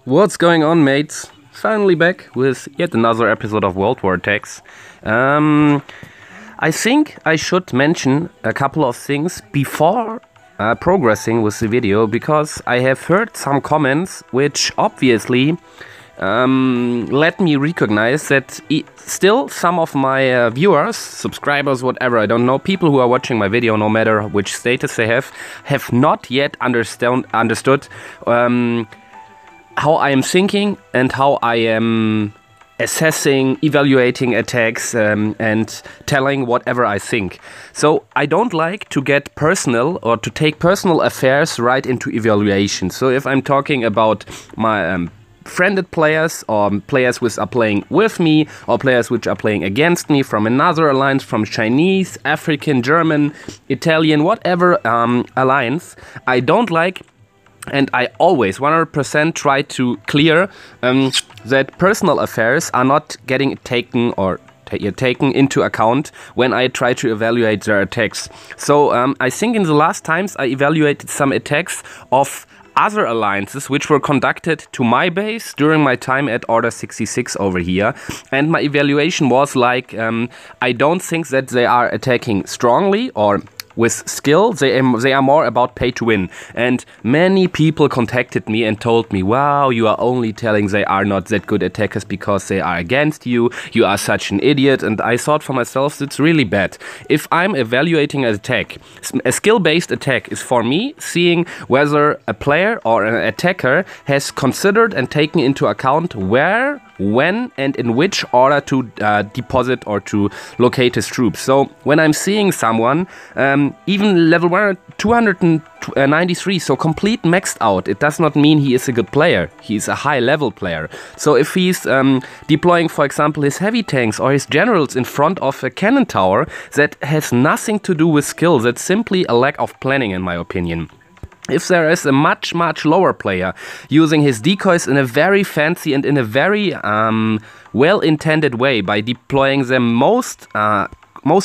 What's going on, mates? Finally back with yet another episode of Worldwar attacks. I think I should mention a couple of things before progressing with the video, because I have heard some comments which obviously let me recognize that still some of my viewers, subscribers, whatever, I don't know, people who are watching my video, no matter which status they have not yet understood how I am thinking and how I am assessing, evaluating attacks, and telling whatever I think. So I don't like to get personal or to take personal affairs right into evaluation. So if I'm talking about my friended players, or players which are playing with me, or players which are playing against me from another alliance, from Chinese, African, German, Italian, whatever alliance, I don't like, and I always 100% try to clear that personal affairs are not getting taken or taken into account when I try to evaluate their attacks. So I think in the last times I evaluated some attacks of other alliances which were conducted to my base during my time at Order 66 over here, and my evaluation was like, I don't think that they are attacking strongly or with skill. They are more about pay to win. And many people contacted me and told me, wow, you are only telling they are not that good attackers because they are against you. You are such an idiot. And I thought for myself, it's really bad. If I'm evaluating an attack, a skill-based attack is for me seeing whether a player or an attacker has considered and taken into account where, when, and in which order to deposit or to locate his troops. So when I'm seeing someone, even level 293, so complete maxed out, it does not mean he is a good player. He is a high level player. So if he's deploying, for example, his heavy tanks or his generals in front of a cannon tower, that has nothing to do with skill. That's simply a lack of planning, in my opinion. If there is a much lower player using his decoys in a very fancy and in a very well-intended way, by deploying them most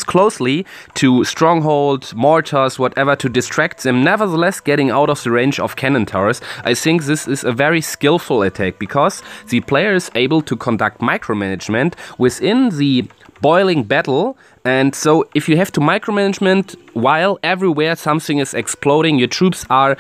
closely to stronghold, mortars, whatever, to distract them, nevertheless getting out of the range of cannon towers, I think this is a very skillful attack, because the player is able to conduct micromanagement within the boiling battle. And so if you have to micromanagement while everywhere something is exploding, your troops are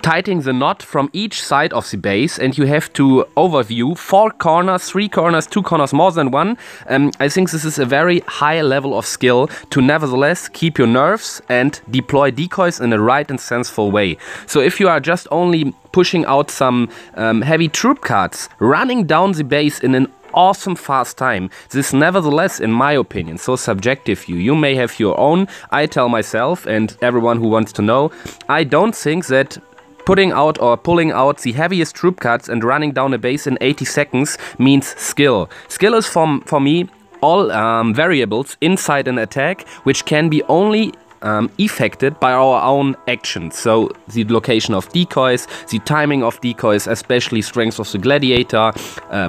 tightening the knot from each side of the base, and you have to overview 4 corners, 3 corners, 2 corners, more than one. I think this is a very high level of skill to nevertheless keep your nerves and deploy decoys in a right and sensible way. So if you are just only pushing out some heavy troop cards, running down the base in an awesome fast time, this nevertheless, in my opinion, so subjective view, you may have your own, I tell myself and everyone who wants to know, I don't think that putting out or pulling out the heaviest troop cards and running down a base in 80 seconds means skill. Skill is for me all variables inside an attack which can be only affected by our own actions. So the location of decoys, the timing of decoys, especially strength of the gladiator,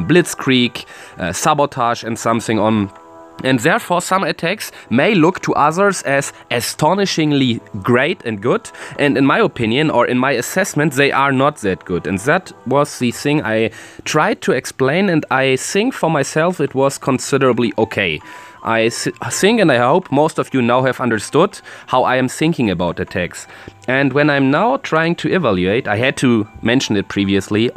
blitzkrieg, sabotage, and something on. And therefore some attacks may look to others as astonishingly great and good, and in my opinion, or in my assessment, they are not that good. And that was the thing I tried to explain, and I think for myself it was considerably okay. I think and I hope most of you now have understood how I am thinking about attacks. And when I'm now trying to evaluate, I had to mention it previously,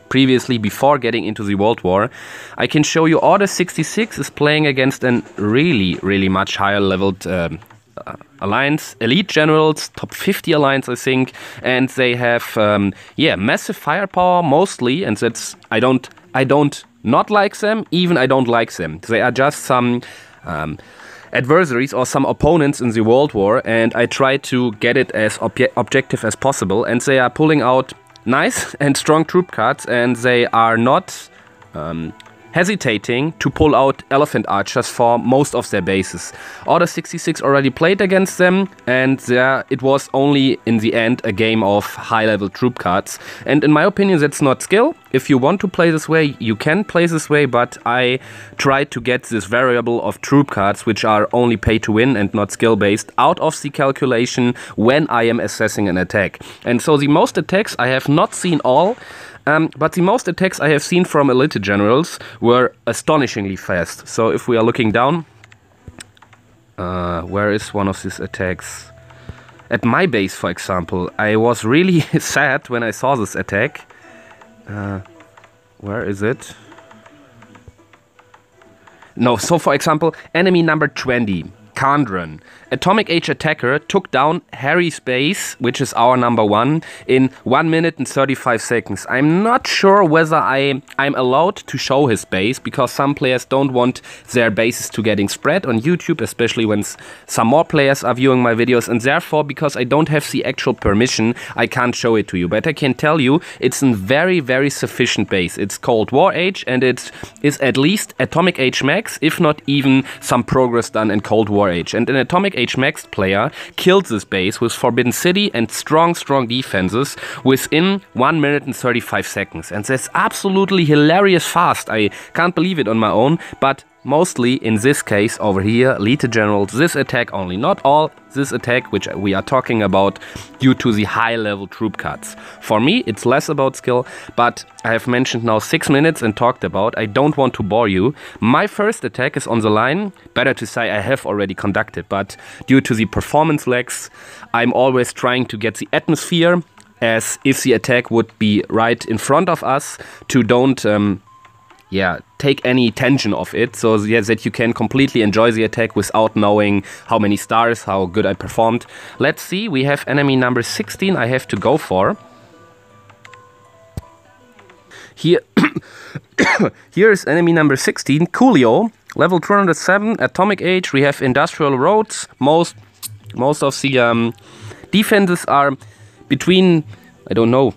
previously before getting into the World War, I can show you Order 66 is playing against a really much higher leveled alliance, elite generals, top 50 alliance, I think, and they have massive firepower mostly, and that's I don't not like them, even I don't like them. They are just some adversaries or some opponents in the World War, and I try to get it as objective as possible, and they are pulling out nice and strong troop cards, and they are not hesitating to pull out elephant archers for most of their bases. Order 66 already played against them, and it was only in the end a game of high-level troop cards. And in my opinion, that's not skill. If you want to play this way, you can play this way, but I tried to get this variable of troop cards, which are only pay to win and not skill-based, out of the calculation when I am assessing an attack. And so the most attacks I have not seen all, but the most attacks I have seen from elite generals were astonishingly fast. So if we are looking down, where is one of these attacks? At my base, for example, I was really sad when I saw this attack. Where is it? No, so for example, enemy number 20. Kandran. Atomic Age attacker took down Harry's base, which is our number 1, in 1 minute and 35 seconds. I'm not sure whether I'm allowed to show his base, because some players don't want their bases to getting spread on YouTube, especially when some more players are viewing my videos, and therefore, because I don't have the actual permission, I can't show it to you. But I can tell you, it's a very, very sufficient base. It's Cold War Age, and it is at least Atomic Age max, if not even some progress done in Cold War Age. And an Atomic Age Max player killed this base with Forbidden City and strong defenses within 1 minute and 35 seconds. And that's absolutely hilarious fast. I can't believe it on my own, but mostly in this case over here, elite generals, this attack only, not all, this attack which we are talking about due to the high level troop cards. For me, it's less about skill, but I have mentioned now 6 minutes and talked about, I don't want to bore you. My first attack is on the line, better to say I have already conducted, but due to the performance lags, I'm always trying to get the atmosphere as if the attack would be right in front of us to don't take any tension of it, so that you can completely enjoy the attack without knowing how many stars, how good I performed. Let's see, we have enemy number 16 I have to go for. Here, here is enemy number 16, Koolio, level 207, Atomic Age. We have industrial roads. Most of the defenses are between, I don't know,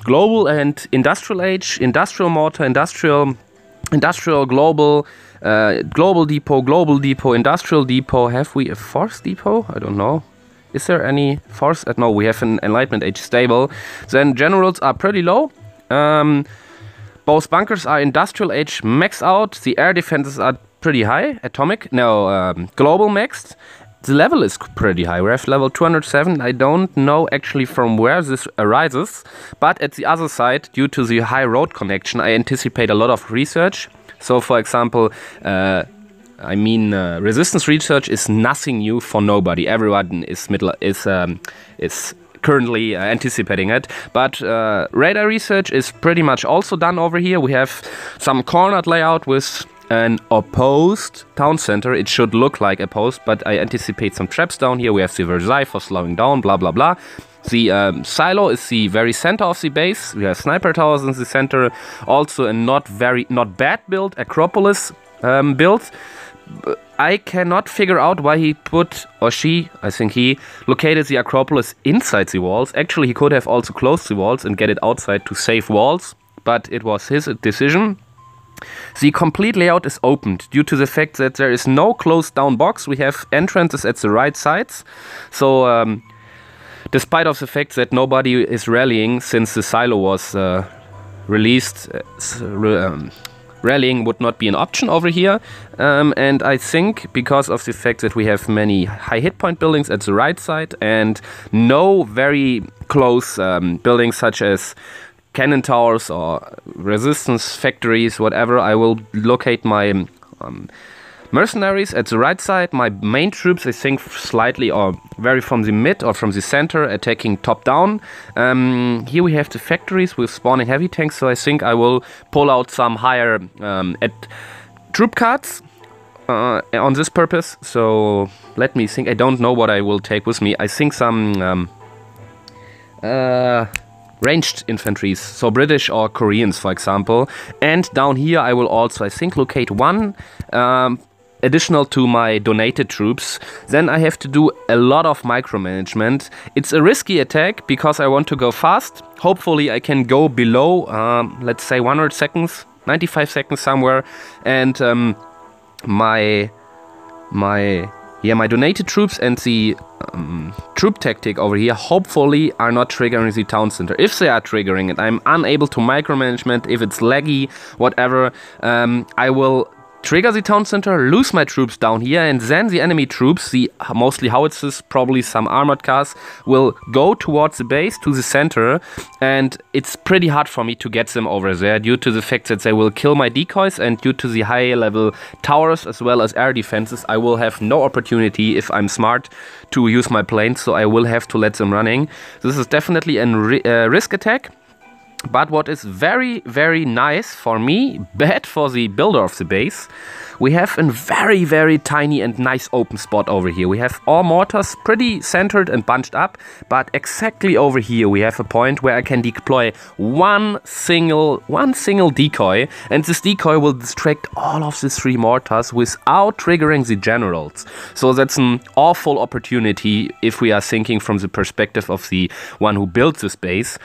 global and industrial age, industrial mortar, industrial, global, global depot, industrial depot. Have we a force depot? I don't know. Is there any force? No, we have an enlightenment age stable. Then generals are pretty low. Both bunkers are industrial age maxed out. The air defenses are pretty high. Atomic, no, global maxed. The level is pretty high. We have level 207. I don't know actually from where this arises, but at the other side, due to the high road connection, I anticipate a lot of research. So, for example, resistance research is nothing new for nobody. Everyone is currently anticipating it, but radar research is pretty much also done over here. We have some cornered layout with an opposed town center. It should look like opposed, but I anticipate some traps down here. We have the Versailles for slowing down, blah blah blah. The silo is the very center of the base. We have sniper towers in the center. Also a not bad build, Acropolis build. I cannot figure out why he put, or she, I think he, located the Acropolis inside the walls. Actually, he could have also closed the walls and get it outside to save walls, but it was his decision. The complete layout is opened due to the fact that there is no closed down box. We have entrances at the right sides. So, despite of the fact that nobody is rallying since the silo was released, rallying would not be an option over here. And I think because of the fact that we have many high hit point buildings at the right side and no very close buildings such as cannon towers or resistance factories, whatever, I will locate my mercenaries at the right side. My main troops, I think, slightly or very from the mid or from the center, attacking top down. Here we have the factories with spawning heavy tanks, so I think I will pull out some higher troop cards on this purpose. So let me think. I don't know what I will take with me. I think some ranged infantries, so British or Koreans, for example. And down here I will also, I think, locate one additional to my donated troops. Then I have to do a lot of micromanagement. It's a risky attack because I want to go fast. Hopefully I can go below, let's say 100 seconds 95 seconds somewhere, and my donated troops and the troop tactic over here hopefully are not triggering the town center. If they are triggering it, I'm unable to micromanagement. If it's laggy, whatever, I will trigger the town center, lose my troops down here, and then the enemy troops, the mostly howitzers, probably some armored cars, will go towards the base, to the center, and it's pretty hard for me to get them over there due to the fact that they will kill my decoys, and due to the high level towers as well as air defenses, I will have no opportunity, if I'm smart, to use my planes, so I will have to let them running. This is definitely a risk attack. But what is very, very nice for me, bad for the builder of the base, we have a very, very tiny and nice open spot over here. We have all mortars pretty centered and bunched up, but exactly over here we have a point where I can deploy one single decoy, and this decoy will distract all of the 3 mortars without triggering the generals. So that's an awful opportunity if we are thinking from the perspective of the one who built this base.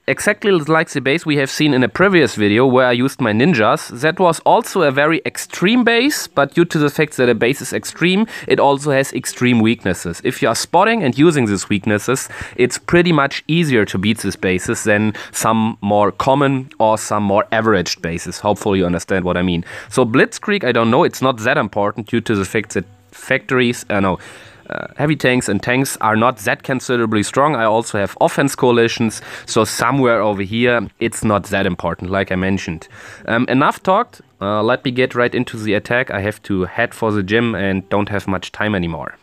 Exactly like the base we have seen in a previous video where I used my ninjas. That was also a very extreme base, but due to the fact that a base is extreme, it also has extreme weaknesses. If you are spotting and using these weaknesses, it's pretty much easier to beat these bases than some more common or some more averaged bases. Hopefully you understand what I mean. So Blitzkrieg, I don't know, it's not that important due to the fact that heavy tanks and tanks are not that considerably strong. I also have offense coalitions, so somewhere over here it's not that important, like I mentioned. Enough talked, let me get right into the attack. I have to head for the gym and don't have much time anymore.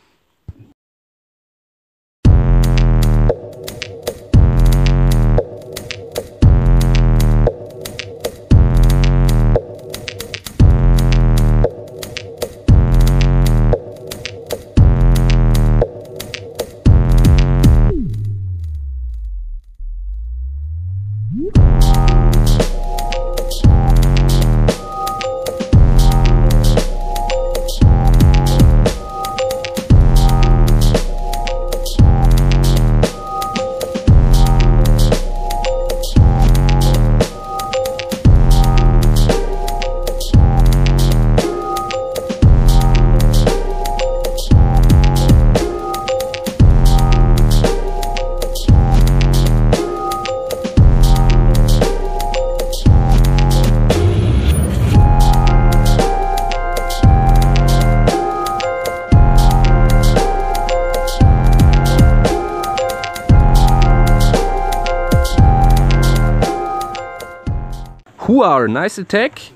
Hooah, nice attack.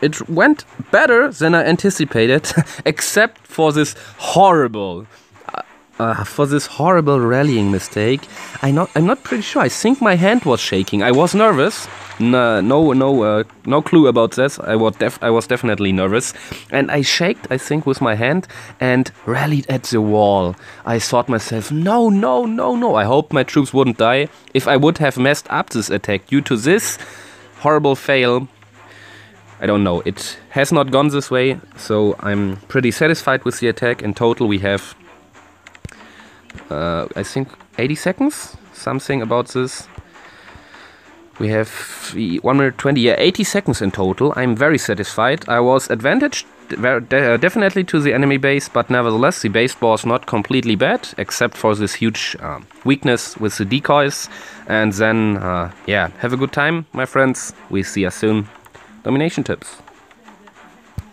It went better than I anticipated, except for this horrible rallying mistake. I'm not pretty sure. I think my hand was shaking. I was nervous. No clue about this. I was definitely nervous, and I shaked, I think, with my hand and rallied at the wall. I thought myself, no. I hope my troops wouldn't die. If I would have messed up this attack due to this horrible fail, I don't know. It has not gone this way, so I'm pretty satisfied with the attack. In total, we have, I think, 80 seconds, something about this. We have 1 minute 20, yeah, 80 seconds in total. I'm very satisfied. I was advantaged definitely to the enemy base, but nevertheless, the base was not completely bad, except for this huge weakness with the decoys. And then, yeah, have a good time, my friends. We see us soon. Domination tips.